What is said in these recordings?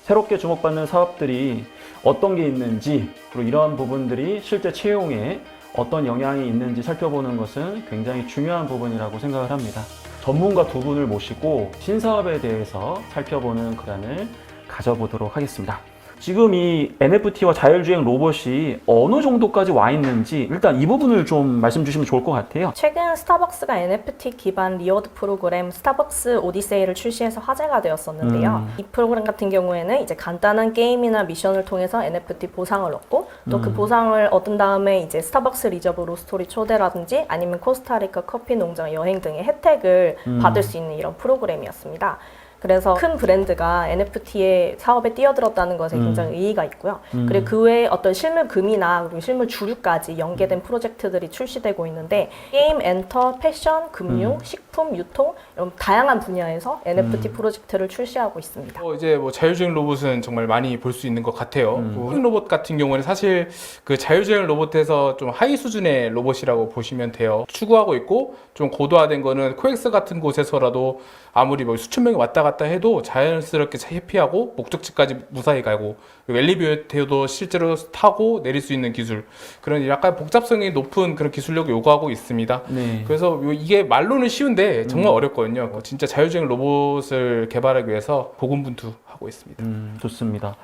새롭게 주목받는 사업들이 어떤 게 있는지, 그리고 이러한 부분들이 실제 채용에 어떤 영향이 있는지 살펴보는 것은 굉장히 중요한 부분이라고 생각을 합니다. 전문가 두 분을 모시고 신사업에 대해서 살펴보는 시간을 가져보도록 하겠습니다. 지금 이 NFT와 자율주행 로봇이 어느 정도까지 와 있는지 일단 이 부분을 좀 말씀 주시면 좋을 것 같아요. 최근 스타벅스가 NFT 기반 리워드 프로그램 스타벅스 오디세이를 출시해서 화제가 되었었는데요. 이 프로그램 같은 경우에는 이제 간단한 게임이나 미션을 통해서 NFT 보상을 얻고 또 그 보상을 얻은 다음에 이제 스타벅스 리저브 로스토리 초대라든지 아니면 코스타리카 커피 농장 여행 등의 혜택을 받을 수 있는 이런 프로그램이었습니다. 그래서 큰 브랜드가 NFT의 사업에 뛰어들었다는 것에 굉장히 의의가 있고요. 그리고 그 외에 어떤 실물 금이나 그리고 실물 주류까지 연계된 프로젝트들이 출시되고 있는데 게임, 엔터, 패션, 금융, 식품, 유통 이런 다양한 분야에서 NFT 프로젝트를 출시하고 있습니다. 이제 뭐 자율주행 로봇은 정말 많이 볼 수 있는 것 같아요. 그 로봇 같은 경우는 사실 그 자율주행 로봇에서 좀 하위 수준의 로봇이라고 보시면 돼요. 추구하고 있고 좀 고도화된 거는 코엑스 같은 곳에서라도 아무리 뭐 수천 명이 왔다 갔다 해도 자연스럽게 회피하고 목적지까지 무사히 가고 엘리베이터도 실제로 타고 내릴 수 있는 기술, 그런 약간 복잡성이 높은 그런 기술력을 요구하고 있습니다. 네. 그래서 이게 말로는 쉬운데 정말 어렵거든요. 진짜 자율주행 로봇을 개발하기 위해서 고군분투하고 있습니다. 좋습니다.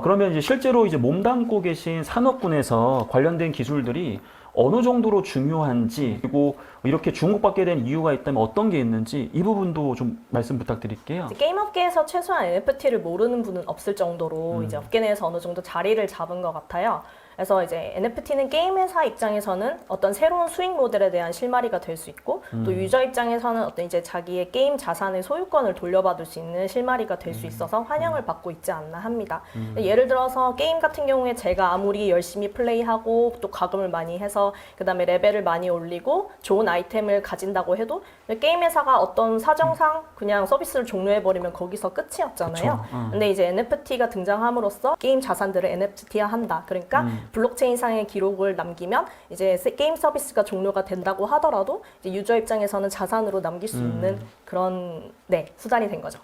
그러면 이제 실제로 이제 몸담고 계신 산업군에서 관련된 기술들이 어느 정도로 중요한지, 그리고 이렇게 주목받게 된 이유가 있다면 어떤 게 있는지 이 부분도 좀 말씀 부탁드릴게요. 게임 업계에서 최소한 NFT를 모르는 분은 없을 정도로 이제 업계 내에서 어느 정도 자리를 잡은 것 같아요. 그래서 이제 NFT는 게임 회사 입장에서는 어떤 새로운 수익 모델에 대한 실마리가 될 수 있고 또 유저 입장에서는 어떤 이제 자기의 게임 자산의 소유권을 돌려받을 수 있는 실마리가 될 수 있어서 환영을 받고 있지 않나 합니다. 예를 들어서 게임 같은 경우에 제가 아무리 열심히 플레이하고 또 과금을 많이 해서 그 다음에 레벨을 많이 올리고 좋은 아이템을 가진다고 해도 게임 회사가 어떤 사정상 그냥 서비스를 종료해버리면 거기서 끝이었잖아요. 근데 이제 NFT가 등장함으로써 게임 자산들을 NFT화한다. 그러니까 블록체인상의 기록을 남기면 이제 게임 서비스가 종료가 된다고 하더라도 이제 유저 입장에서는 자산으로 남길 수 있는 그런 수단이 된 거죠.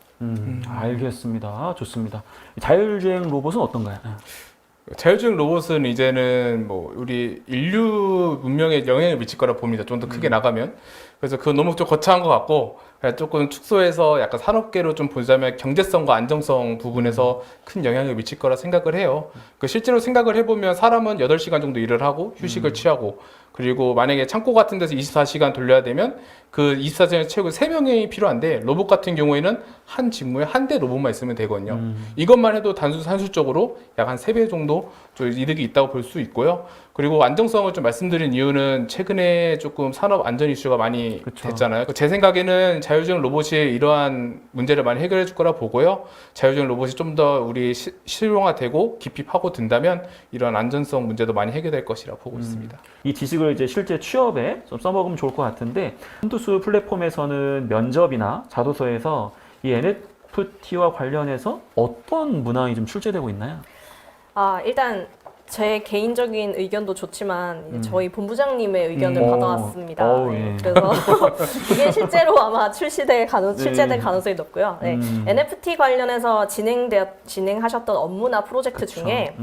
알겠습니다. 좋습니다. 자율주행 로봇은 어떤가요? 자율주행 로봇은 이제는 뭐 우리 인류 문명에 영향을 미칠 거라 봅니다. 좀 더 크게 나가면. 그래서 그건 너무 좀 거창한 것 같고, 그냥 조금 축소해서 약간 산업계로 좀 보자면 경제성과 안정성 부분에서 큰 영향을 미칠 거라 생각을 해요. 그 실제로 생각을 해보면 사람은 8시간 정도 일을 하고 휴식을 취하고, 그리고 만약에 창고 같은 데서 24시간 돌려야 되면 그 24시간 채우고 3명이 필요한데 로봇 같은 경우에는 한 직무에 한 대 로봇만 있으면 되거든요. 이것만 해도 단순 산술적으로 약 한 3배 정도 좀 이득이 있다고 볼 수 있고요. 그리고 안정성을 좀 말씀드린 이유는 최근에 조금 산업 안전 이슈가 많이 됐잖아요. 제 생각에는 자율주행 로봇이 이러한 문제를 많이 해결해 줄 거라 보고요. 자율주행 로봇이 좀 더 우리 실용화되고 깊이 파고든다면 이러한 안전성 문제도 많이 해결될 것이라 보고 있습니다. 이 지식을 이제 실제 취업에 좀 써먹으면 좋을 것 같은데, 폰투스 플랫폼에서는 면접이나 자소서에서 이 NFT와 관련해서 어떤 문항이 좀 출제되고 있나요? 일단 제 개인적인 의견도 좋지만 이제 저희 본부장님의 의견을 받아왔습니다. 예. 그래서 이게 실제로 아마 출시될 가능성이 높고요. NFT 관련해서 진행하셨던 업무나 프로젝트 중에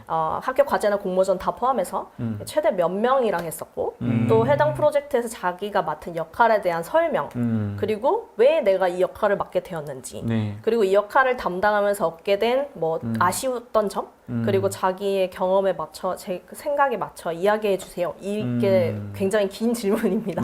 학교 과제나 공모전 다 포함해서 최대 몇 명이랑 했었고 또 해당 프로젝트에서 자기가 맡은 역할에 대한 설명 그리고 왜 내가 이 역할을 맡게 되었는지 그리고 이 역할을 담당하면서 얻게 된 뭐 아쉬웠던 점 그리고 자기의 경험에 맞춰 제 생각에 맞춰 이야기해 주세요. 이게 굉장히 긴 질문입니다.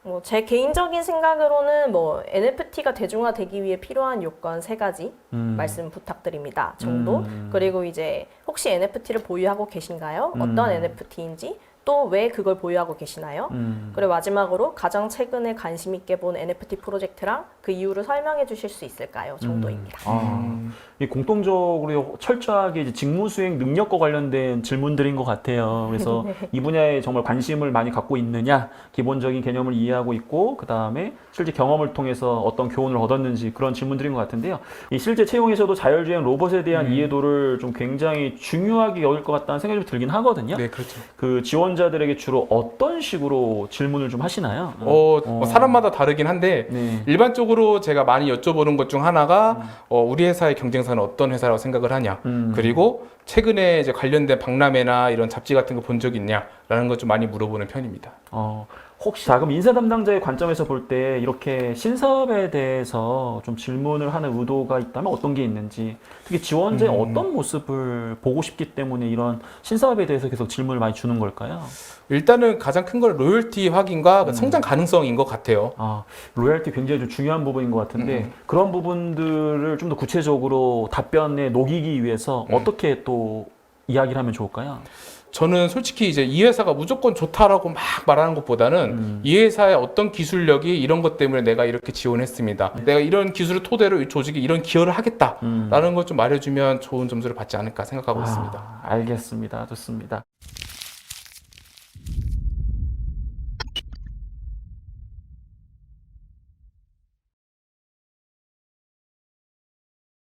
뭐 제 개인적인 생각으로는 뭐 NFT가 대중화되기 위해 필요한 요건 3가지 말씀 부탁드립니다. 정도. 그리고 이제 혹시 NFT를 보유하고 계신가요? 어떤 NFT인지 또 왜 그걸 보유하고 계시나요? 그리고 마지막으로 가장 최근에 관심 있게 본 NFT 프로젝트랑 그 이유를 설명해 주실 수 있을까요? 정도입니다. 이 공통적으로 철저하게 이제 직무 수행 능력과 관련된 질문들인 것 같아요. 그래서 이 분야에 정말 관심을 많이 갖고 있느냐, 기본적인 개념을 이해하고 있고, 그 다음에 실제 경험을 통해서 어떤 교훈을 얻었는지 그런 질문들인 것 같은데요. 이 실제 채용에서도 자율주행 로봇에 대한 이해도를 좀 굉장히 중요하게 여길 것 같다는 생각이 좀 들긴 하거든요. 네, 그렇죠. 그 지원 지원자들에게 주로 어떤 식으로 질문을 좀 하시나요? 뭐 사람마다 다르긴 한데 네. 일반적으로 제가 많이 여쭤보는 것 중 하나가 우리 회사의 경쟁사는 어떤 회사라고 생각을 하냐, 그리고 최근에 이제 관련된 박람회나 이런 잡지 같은 거 본 적 있냐라는 것 좀 많이 물어보는 편입니다. 혹시 자금 인사 담당자의 관점에서 볼 때 이렇게 신사업에 대해서 좀 질문을 하는 의도가 있다면 어떤 게 있는지, 특히 지원자의 어떤 모습을 보고 싶기 때문에 이런 신사업에 대해서 계속 질문을 많이 주는 걸까요? 일단은 가장 큰 건 로열티 확인과 그 성장 가능성인 것 같아요. 로열티 굉장히 좀 중요한 부분인 것 같은데 그런 부분들을 좀 더 구체적으로 답변에 녹이기 위해서 어떻게 또 이야기를 하면 좋을까요? 저는 솔직히 이제 이 회사가 무조건 좋다라고 막 말하는 것보다는 이 회사의 어떤 기술력이 이런 것 때문에 내가 이렇게 지원했습니다. 내가 이런 기술을 토대로 이 조직이 이런 기여를 하겠다라는 것 좀 말해주면 좋은 점수를 받지 않을까 생각하고 있습니다. 알겠습니다. 좋습니다.